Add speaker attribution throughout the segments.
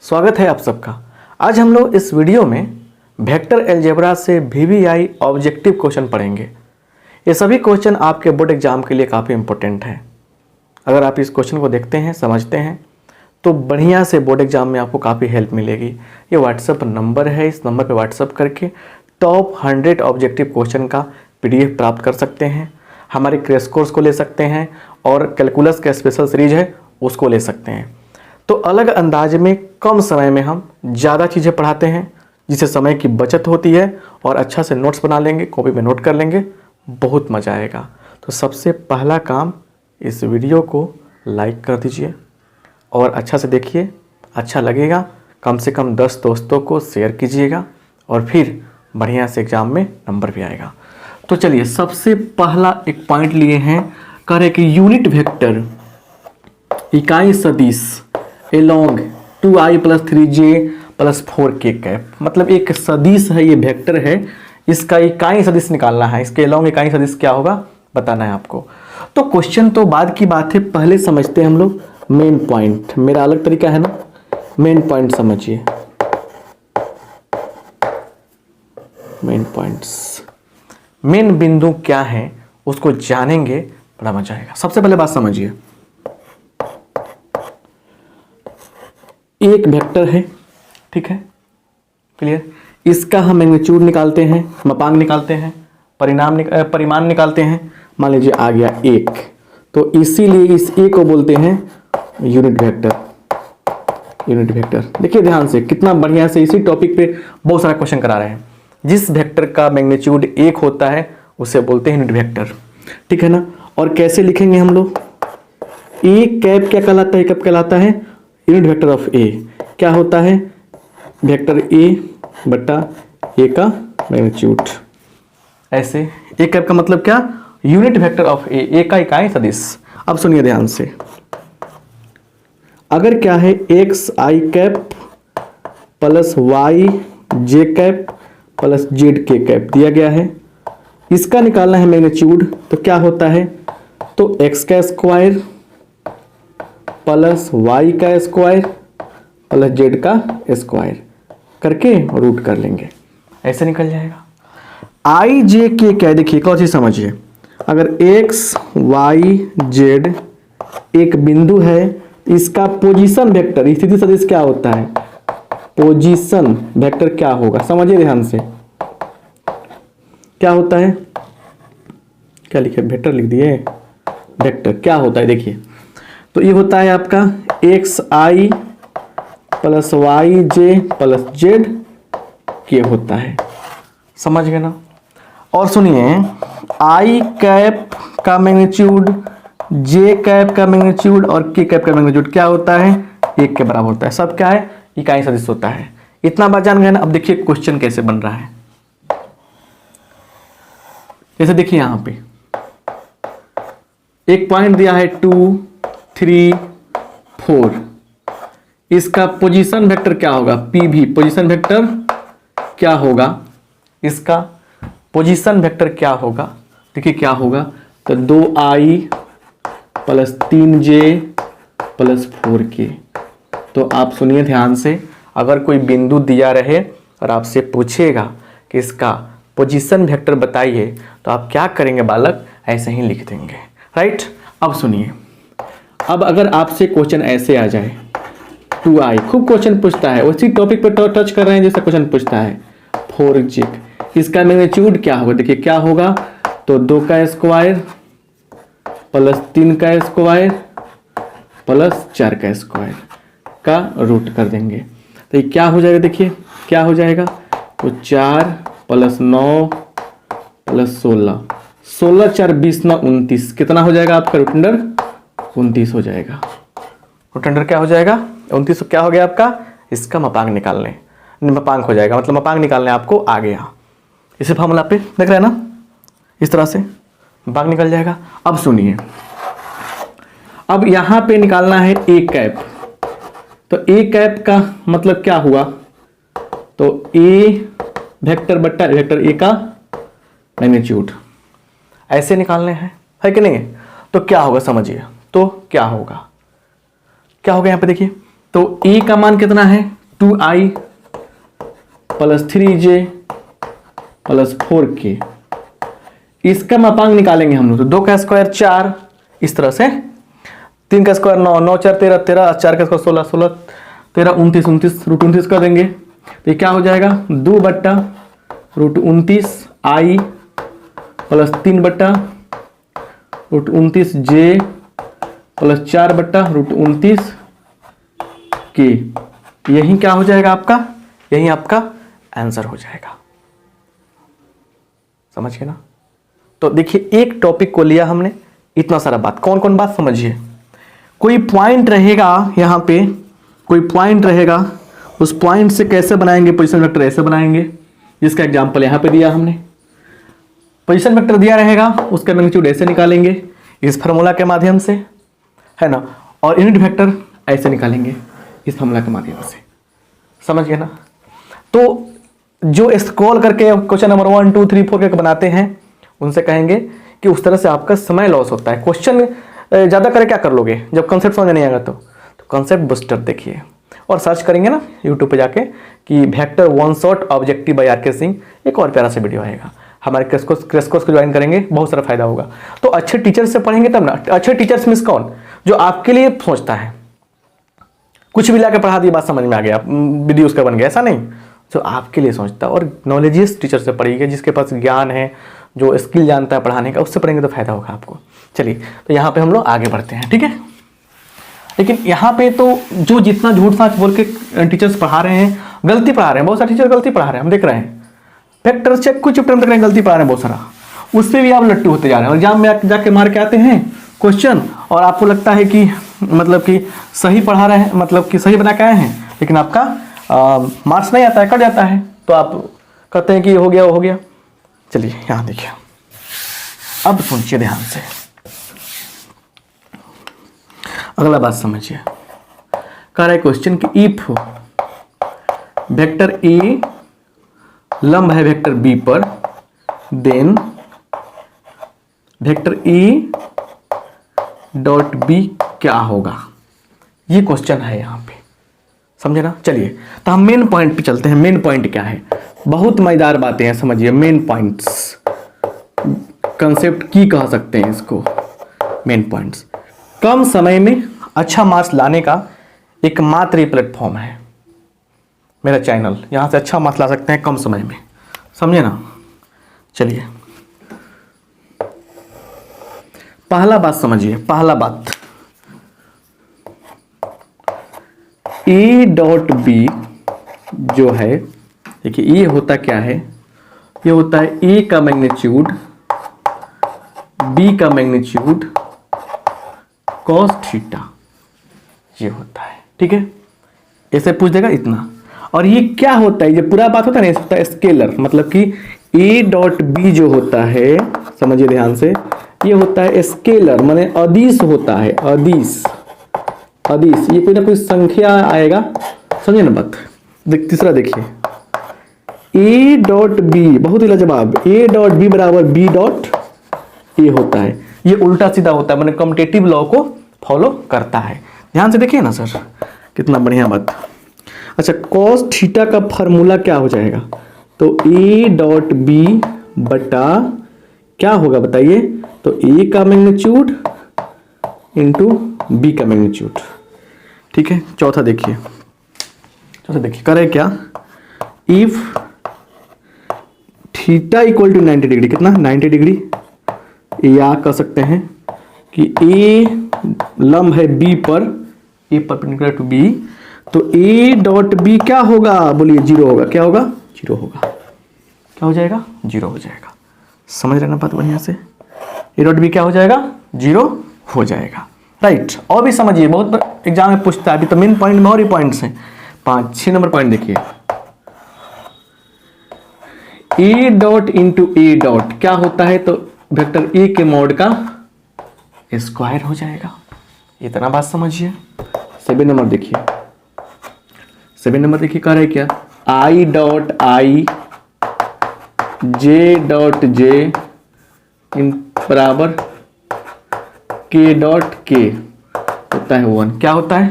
Speaker 1: स्वागत है आप सबका। आज हम लोग इस वीडियो में वेक्टर अलजेब्रा से VBI ऑब्जेक्टिव क्वेश्चन पढ़ेंगे। ये सभी क्वेश्चन आपके बोर्ड एग्जाम के लिए काफ़ी इंपॉर्टेंट है। अगर आप इस क्वेश्चन को देखते हैं, समझते हैं तो बढ़िया से बोर्ड एग्जाम में आपको काफ़ी हेल्प मिलेगी। ये व्हाट्सएप नंबर है, इस नंबर पर व्हाट्सएप करके टॉप 100 ऑब्जेक्टिव क्वेश्चन का PDF प्राप्त कर सकते हैं। हमारे क्रैश कोर्स को ले सकते हैं और कैलकुलस का स्पेशल सीरीज है उसको ले सकते हैं। तो अलग अंदाज में कम समय में हम ज़्यादा चीज़ें पढ़ाते हैं, जिससे समय की बचत होती है और अच्छा से नोट्स बना लेंगे, कॉपी में नोट कर लेंगे, बहुत मज़ा आएगा। तो सबसे पहला काम, इस वीडियो को लाइक कर दीजिए और अच्छा से देखिए। अच्छा लगेगा कम से कम 10 दोस्तों को शेयर कीजिएगा और फिर बढ़िया से एग्जाम में नंबर भी आएगा। तो चलिए, सबसे पहला एक पॉइंट लिए हैं, कह रहे कि यूनिट वेक्टर इकाई सदिश along 2i + 3j + 4k cap, मतलब एक सदिश है, ये वेक्टर है, इसका इकाई सदिश निकालना है। इसके एलोंग इकाई सदिश क्या होगा बताना है आपको। तो क्वेश्चन तो बाद की बात है, पहले समझते हैं हम लोग मेन पॉइंट। मेरा अलग तरीका है ना, मेन पॉइंट समझिए। मेन पॉइंट्स, मेन बिंदु क्या है उसको जानेंगे, बड़ा मजा आएगा। सबसे पहले बात समझिए, एक वेक्टर है, ठीक है, क्लियर। इसका हम मैग्नीट्यूड निकालते हैं, मापांक निकालते हैं, परिमाण निकालते हैं। मान लीजिए आ गया 1, तो इसीलिए इस ए को बोलते हैं यूनिट वेक्टर। यूनिट वेक्टर देखिए ध्यान से, कितना बढ़िया से इसी टॉपिक पे बहुत सारा क्वेश्चन करा रहे हैं। जिस वेक्टर का मैग्नीट्यूड 1 होता है उसे बोलते हैं यूनिट वेक्टर, ठीक है ना। और कैसे लिखेंगे हम लोग, ए कैप क्या कहलाता है, कब कहलाता है यूनिट वेक्टर ऑफ ए। क्या होता है, वेक्टर ए बटा ए का मैग्नीट्यूड। ऐसे ए कैप का मतलब क्या, यूनिट वेक्टर ऑफ ए का इकाई सदिश। अब सुनिए ध्यान से, अगर क्या है एक्स आई कैप प्लस वाई जे कैप प्लस जेड के कैप दिया गया है, इसका निकालना है मैग्नीट्यूड, तो क्या होता है, तो एक्स का स्क्वायर प्लस वाई का स्क्वायर प्लस जेड का स्क्वायर करके रूट कर लेंगे, ऐसे निकल जाएगा। आई जे के क्या है, देखिए कौन चीज समझिए, अगर एक्स वाई जेड एक बिंदु है, इसका पोजीशन वेक्टर स्थिति सदिश क्या होता है, पोजीशन वेक्टर क्या होगा, समझिए ध्यान से। क्या होता है, क्या लिखे, वेक्टर लिख दिए, वेक्टर क्या होता है देखिए, तो ये होता है आपका एक्स आई प्लस वाई जे प्लस जेड के होता है, समझ गए ना। और सुनिए, आई कैप का मैग्नीट्यूड, जे कैप का मैग्नीट्यूड और के कैप का मैग्नीट्यूड क्या होता है, 1 के बराबर होता है। सब क्या है, इकाई सदिश होता है। इतना बात जान गए ना। अब देखिए क्वेश्चन कैसे बन रहा है। जैसे देखिए यहां पे एक पॉइंट दिया है 2 3 4, इसका पोजीशन वेक्टर क्या होगा, PV पोजीशन वेक्टर क्या होगा, इसका पोजीशन वेक्टर क्या होगा, देखिए क्या होगा, तो 2i plus 3j plus 4k। तो आप सुनिए ध्यान से, अगर कोई बिंदु दिया रहे और आपसे पूछेगा कि इसका पोजीशन वेक्टर बताइए, तो आप क्या करेंगे बालक, ऐसे ही लिख देंगे, राइट। अब सुनिए, अब अगर आपसे क्वेश्चन ऐसे आ जाए 2i, खूब क्वेश्चन पूछता है, उसी टॉपिक पर टच कर रहे हैं जैसा क्वेश्चन पूछता है 4j, इसका मैग्नीट्यूड क्या होगा, देखिए क्या होगा, तो 2 का स्क्वायर प्लस 3 का स्क्वायर प्लस 4 का स्क्वायर का रूट कर देंगे, तो ये क्या हो जाएगा, देखिए क्या हो जाएगा, तो 4 प्लस 9 प्लस 16, 16 4 20 9 29, कितना हो जाएगा आपका रूट अंडर 29 हो जाएगा। रूट अंडर क्या हो जाएगा 29, क्या हो गया आपका, इसका मापांक निकालने, मापांक हो जाएगा, मतलब मापांक निकालने आपको आ गया। इसे फॉर्मूला पे देख रहे हैं ना, इस तरह से मापांक निकल जाएगा। अब सुनिए, अब यहां पे निकालना है ए कैप, तो ए कैप का मतलब क्या हुआ, तो ए वेक्टर बट्टा वेक्टर ए का मैग्नीट्यूड, ऐसे निकालने हैं, है कि नहीं। तो क्या होगा समझिए, तो क्या होगा, क्या होगा यहाँ पे देखिए, तो ए का मान कितना है 2i plus 3j plus 4k। इसका मापांक निकालेंगे हम लोग, तो 2 का स्क्वायर 4, इस तरह से 3 का स्क्वायर 9, 9 4 13, 13 4 का स्क्वायर 16, 16 13 29, 29 रूट 29 कर देंगे, तो ये क्या हो जाएगा 2 बट्टा रूट 29 आई प्लस 3 बट्टा रूट 29 जे प्लस 4 बट्टा रूट 29 के। यही क्या हो जाएगा आपका, यही आपका आंसर हो जाएगा। समझ गए ना। तो देखिए एक टॉपिक को लिया हमने, इतना सारा बात, कौन कौन बात समझिए। कोई पॉइंट रहेगा यहाँ पे, कोई पॉइंट रहेगा, उस पॉइंट से कैसे बनाएंगे पोजीशन वेक्टर, ऐसे बनाएंगे, जिसका एग्जांपल यहाँ पे दिया हमने। पोजीशन वेक्टर दिया रहेगा, उसका मैग्नीट्यूड ऐसे निकालेंगे इस फार्मूला के माध्यम से, है ना, और यूनिट वेक्टर ऐसे निकालेंगे इस फार्मूला के माध्यम से। समझ गए ना। तो जो स्क्रॉल करके क्वेश्चन नंबर 1 2 3 4 के बनाते हैं, उनसे कहेंगे कि उस तरह से आपका समय लॉस होता है। क्वेश्चन ज़्यादा करे क्या कर लोगे जब कंसेप्ट समझ नहीं आएगा, तो कंसेप्ट बूस्टर देखिए और सर्च करेंगे ना यूट्यूब पे जाके कि vector one shot objective by R K Singh, एक और प्यारा सा वीडियो आएगा। हमारे क्रैश कोर्स को ज्वाइन करेंगे, बहुत सारा फायदा होगा। तो अच्छे टीचर से पढ़ेंगे तब ना। अच्छे टीचर्स मीन्स कौन, जो आपके लिए सोचता है, कुछ भी लाके पढ़ा दिया बात समझ में आ गया वीडियो उसका बन गया, ऐसा नहीं, जो आपके लिए सोचता है। और नॉलेजियस टीचर से पढ़िएगा, जिसके पास ज्ञान है, जो स्किल जानता है पढ़ाने का, उससे पढ़ेंगे तो फायदा होगा आपको। चलिए तो यहाँ पे हम लोग आगे बढ़ते हैं, ठीक है। लेकिन यहाँ पे तो जो जितना झूठ साच बोल के टीचर्स पढ़ा रहे हैं, गलती पढ़ा रहे हैं, बहुत सारे टीचर गलती पढ़ा रहे हैं, हम देख रहे हैं। फैक्टर चेक कुछ चैप्टर में देख रहे हैं, गलती पढ़ा रहे हैं बहुत सारा, उस पर भी आप लट्टू होते जा रहे हैं। और एग्जाम में जाके मार के आते हैं क्वेश्चन, और आपको लगता है कि मतलब कि सही पढ़ा रहे हैं, मतलब कि सही बना के आए हैं, लेकिन आपका मार्क्स नहीं आता है, कट जाता है, तो आप कहते हैं कि ये हो गया वो हो गया। चलिए यहाँ देखिए, अब सुनिए ध्यान से, अगला बात समझिए। कह रहा है क्वेश्चन कि इफ वेक्टर ए लंब है वेक्टर बी पर, then vector A dot B क्या होगा। ये क्वेश्चन है यहाँ पे, समझे ना। चलिए तो हम मेन पॉइंट पे चलते हैं। मेन पॉइंट क्या है, बहुत मजेदार बातें हैं, समझिए। मेन पॉइंट्स, कंसेप्ट की कह सकते हैं इसको, मेन पॉइंट्स। कम समय में अच्छा मार्क्स लाने का एकमात्र प्लेटफॉर्म है मेरा चैनल। यहां से अच्छा मार्क्स ला सकते हैं कम समय में, समझे ना। चलिए पहला बात समझिए, पहला बात, ए डॉट बी जो है, देखिए ये होता क्या है, ये होता है ए का मैग्नीट्यूड बी का मैग्नीट्यूड कॉस थीटा, ये होता है, ठीक है। ऐसे पूछ देगा इतना। और ये क्या होता है, ये पूरा बात होता है ना, होता है स्केलर, मतलब कि ए डॉट बी जो होता है, समझिए ध्यान से, ये होता है स्केलर, माने अदिश होता है, अदिश, अदिश, ये कोई ना कोई संख्या आएगा, समझे ना बात। तीसरा देखिए, ए डॉट बी, बहुत ही लाजवाब, ए डॉट बी बराबर बी डॉट ए होता है। ये उल्टा सीधा होता है, मैंने कम्यूटेटिव लॉ को फॉलो करता है। ध्यान से देखिए ना सर, कितना बढ़िया बात। अच्छा, कॉस थीटा का फॉर्मूला क्या हो जाएगा, तो ए डॉट बी बटा क्या होगा बताइए, तो ए का मैग्नीट्यूड इंटू बी का मैग्नीट्यूड, ठीक है। चौथा देखिए, चौथा देखिए करे क्या, if theta equal to 90 degree, कितना 90 डिग्री, या कह सकते हैं कि ए लंब है बी पर, ए परपेंडिकुलर टू बी, तो ए डॉट बी क्या होगा, बोलिए जीरो होगा। क्या होगा, जीरो होगा। क्या हो जाएगा, जीरो हो जाएगा। समझ रहे ना बात बढ़िया से, ए डॉट बी क्या हो जाएगा, जीरो हो जाएगा, राइट। और भी समझिए, बहुत एग्जाम में पूछता है, अभी तो मेन पॉइंट में और ही पॉइंट्स हैं। 5-6 नंबर पॉइंट देखिए, ए डॉट इंटू ए डॉट क्या होता है, तो वेक्टर ए के मॉड का स्क्वायर हो जाएगा। इतना बात समझिए। 7 नंबर देखिए, 7 नंबर देखिए, कह रहे क्या, I dot I J dot J इन बराबर के डॉट के होता है 1। क्या होता है,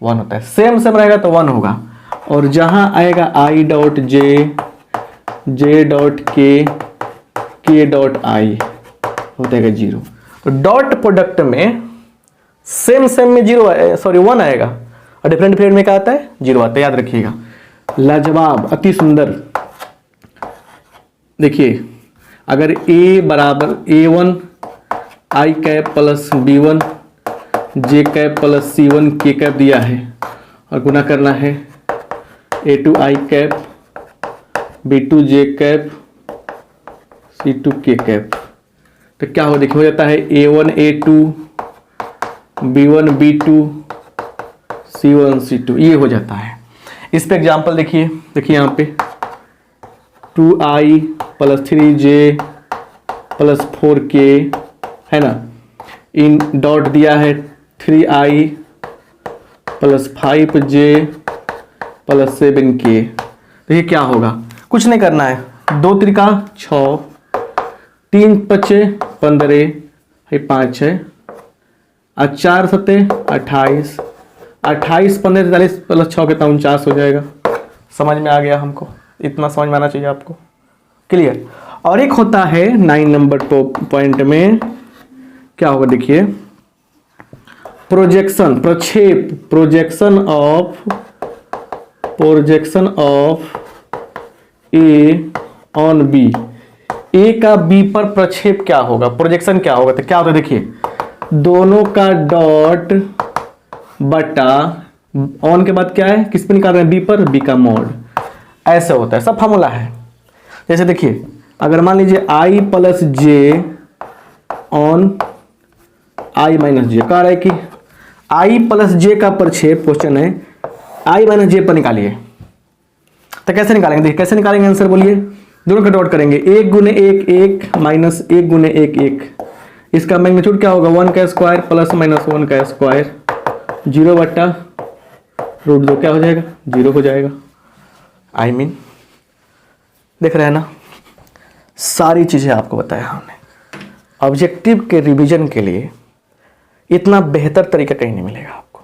Speaker 1: 1 होता है। सेम सेम रहेगा तो 1 होगा, और जहां आएगा I dot J, J dot के डॉट आई हो जाएगा 0। तो डॉट प्रोडक्ट में सेम में 0 सॉरी 1 आएगा और डिफरेंट डिफरेंट में क्या आता है 0 आता है, याद रखिएगा। लाजवाब, अति सुंदर। देखिए अगर a बराबर a1 आई कैप प्लस b1 जे कैप प्लस c1 के कैप दिया है और गुना करना है a2 आई कैप b2 जे कैप c2 के कैप, तो क्या हो देखिए हो जाता है a1 a2 b1 b2 c1 c2, ये हो जाता है। इस पे एग्जांपल देखिए यहाँ पे 2i plus 3j plus 4k है ना, इन डॉट दिया है 3i plus 5j plus 7k। देखिए क्या होगा, कुछ नहीं करना है, 2 त्रिका 6, 3 पचे 15, 5 है और 4 सत्ते 28, 28 15 43 प्लस 6 कितना 49 हो जाएगा। समझ में आ गया हमको, इतना समझ में आना चाहिए आपको, क्लियर। और एक होता है 9 नंबर पॉइंट में क्या होगा देखिए, प्रोजेक्शन, प्रक्षेप, projection of A on B, A का बी पर प्रक्षेप क्या होगा, प्रोजेक्शन क्या होगा। तो क्या होता है देखिए, दोनों का डॉट बटा ऑन के बाद क्या है, किस पे निकाल रहे हैं, बी पर, बी का मॉड, ऐसे होता है, सब फॉर्मूला है। जैसे देखिए अगर मान लीजिए I plus J on I minus J, कह रहा है कि आई प्लस जे का प्रक्षेप, क्वेश्चन है आई माइनस जे पर निकालिए। तो कैसे निकालेंगे, देखिए कैसे निकालेंगे आंसर बोलिए, दोनों का डॉट करेंगे, 1 गुने 1 1 माइनस 1 गुने 1 1, इसका मैग्नीट्यूड क्या होगा 1 का स्क्वायर प्लस माइनस 1 का स्क्वायर, 0 बट्टा √2 क्या हो जाएगा 0 हो जाएगा। आई मीन देख रहे हैं ना, सारी चीजें आपको बताया हमने। ऑब्जेक्टिव के रिवीजन के लिए इतना बेहतर तरीका कहीं नहीं मिलेगा आपको,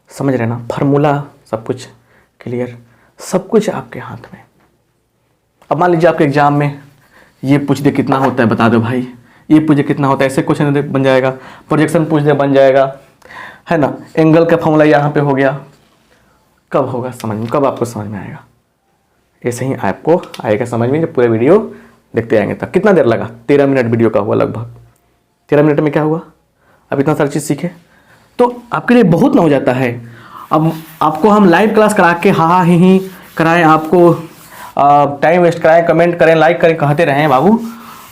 Speaker 1: समझ रहे ना, फार्मूला सब कुछ क्लियर, सब कुछ आपके हाथ में। अब मान लीजिए आपके एग्जाम में ये पूछ दे कितना होता है बता दो भाई, ये पूछ दे कितना होता है, ऐसे क्वेश्चन बन जाएगा, प्रोजेक्शन पूछ दे बन जाएगा, है ना, एंगल का फॉर्मूला यहाँ पे हो गया, कब होगा समझ में, कब आपको समझ में आएगा, ऐसे ही आपको आएगा समझ में जब पूरे वीडियो देखते आएंगे। तब कितना देर लगा, 13 मिनट वीडियो का हुआ, लगभग 13 मिनट में क्या हुआ, अब इतना सारी चीज़ सीखे तो आपके लिए बहुत ना हो जाता है। अब आपको हम लाइव क्लास करा के हा ही कराएं, आपको टाइम वेस्ट कराएं, कमेंट करें, लाइक करें, कहते रहें बाबू,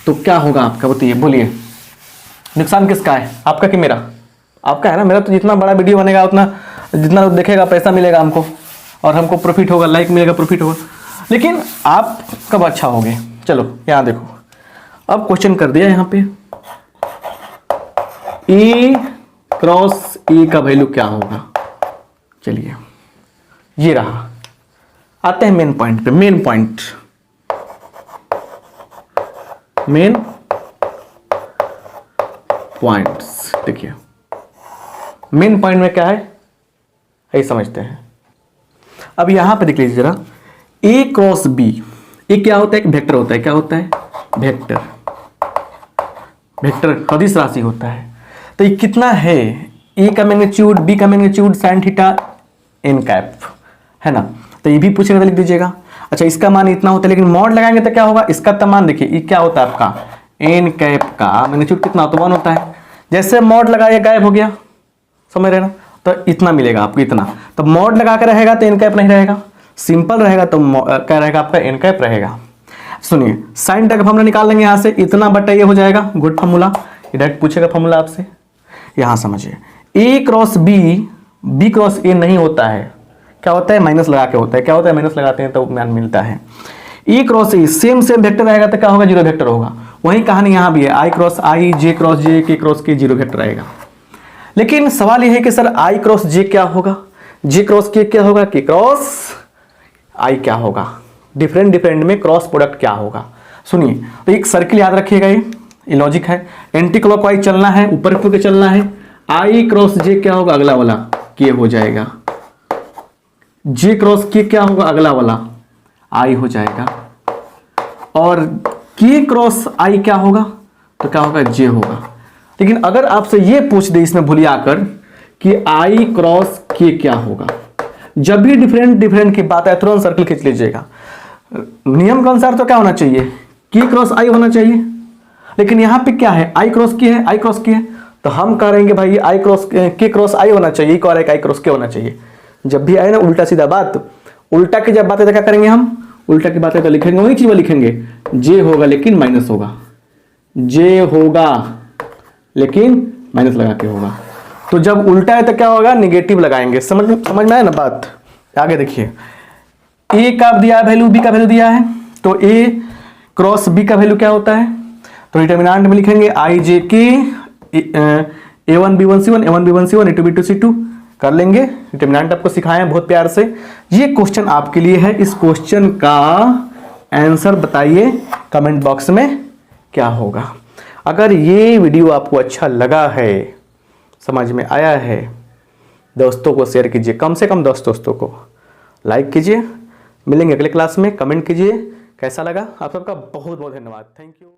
Speaker 1: तो क्या होगा आपका बताइए, बोलिए नुकसान किसका है, आपका कि मेरा, आपका है ना। मेरा तो जितना बड़ा वीडियो बनेगा उतना जितना लोग देखेगा पैसा मिलेगा हमको, और हमको प्रॉफिट होगा, लाइक मिलेगा, प्रॉफिट होगा, लेकिन आप कब अच्छा होगे। चलो यहाँ देखो, अब क्वेश्चन कर दिया यहाँ पे, E क्रॉस E का वैल्यू क्या होगा। चलिए ये रहा, आते हैं मेन पॉइंट पे। मेन पॉइंट, मेन पॉइंट्स देखिए, मेन पॉइंट में क्या है ये समझते हैं। अब यहां पे देख लीजिए जरा, ए क्रॉस बी, ये क्या होता है, एक वेक्टर होता है, क्या होता है वेक्टर, वेक्टर सदिश राशि होता है। तो ये कितना है, ए का मैग्नीट्यूड, बी का magnitude sine theta n cap, है ना, तो ये भी पूछेगा तो लिख दीजिएगा। अच्छा इसका मान इतना होता है, लेकिन मॉड लगाएंगे तो क्या होगा, इसका तो मान देखिए, ये क्या होता है आपका एन कैप का मैग्नीट्यूड कितना होता है 1 होता है, जैसे मॉड लगाया गायब हो गया, समझ रहे ना, तो इतना मिलेगा आपको इतना। तो मॉड लगा कर रहेगा तो एन कैप नहीं रहेगा, सिंपल रहेगा तो क्या रहेगा आपका एन कैप रहेगा। सुनिए साइन थीटा का फॉर्मूला निकाल लेंगे यहाँ से, इतना बटा ये हो जाएगा, गुड फॉर्मूला, डायरेक्ट पूछेगा फॉर्मूला आपसे। यहाँ समझिए A cross B, B cross A नहीं होता है, क्या होता है माइनस लगा के होता है, क्या होता है माइनस लगाते हैं तो मान मिलता है। ए क्रॉस ए सेम वेक्टर रहेगा तो क्या होगा, जीरो वेक्टर होगा। वही कहानी यहाँ भी है, आई क्रॉस आई, जे क्रॉस जे, के क्रॉस के, जीरो वेक्टर आएगा। लेकिन सवाल यह है कि सर आई क्रॉस जे क्या होगा, जे क्रॉस के क्या होगा, के क्रॉस आई क्या होगा, डिफरेंट डिफरेंट में क्रॉस प्रोडक्ट क्या होगा। सुनिए तो एक सर्किल याद रखिएगा, ये लॉजिक है, एंटी क्लॉकवाइज चलना है, ऊपर के चलना है। आई क्रॉस जे क्या होगा, अगला वाला के हो जाएगा, जे क्रॉस के क्या होगा, अगला वाला आई हो जाएगा, और के क्रॉस आई क्या होगा, तो क्या होगा, जे होगा। लेकिन अगर आपसे ये पूछ दे इसमें भूलिया कर कि आई क्रॉस के क्या होगा, जब भी डिफरेंट की बात है तुरंत सर्कल खींच लीजिएगा। नियम के अनुसार तो क्या होना चाहिए, के क्रॉस आई होना चाहिए, लेकिन यहां पे क्या है, आई क्रॉस के है, आई क्रॉस के है, तो हम करेंगे भाई आई क्रॉस के क्रॉस आई होना चाहिए, कह रहे हैं आई क्रॉस के होना चाहिए। जब भी आए ना उल्टा सीधा बात, उल्टा की जब बात है तो क्या करेंगे हम, उल्टा की बातें तो लिखेंगे, वही चीज लिखेंगे, जे होगा लेकिन माइनस होगा, जे होगा लेकिन माइनस लगा के होगा। तो जब उल्टा है तो क्या होगा, निगेटिव लगाएंगे। समझ में आया ना बात। आगे देखिए, ए का दिया वैल्यू, बी का वैल्यू दिया है, तो ए क्रॉस बी का वैल्यू क्या होता है, तो डिटरमिनेंट में लिखेंगे आई जे के A1 B1 C1 A1 B1 C1 A2 B2 C2 कर लेंगे। डिटरमिनेंट आपको सिखाए हैं बहुत प्यार से। ये क्वेश्चन आपके लिए है, इस क्वेश्चन का आंसर बताइए कमेंट बॉक्स में क्या होगा। अगर ये वीडियो आपको अच्छा लगा है, समझ में आया है, दोस्तों को शेयर कीजिए, कम से कम 10 दोस्तों को लाइक कीजिए। मिलेंगे अगले क्लास में, कमेंट कीजिए कैसा लगा। आप सबका बहुत बहुत धन्यवाद, थैंक यू।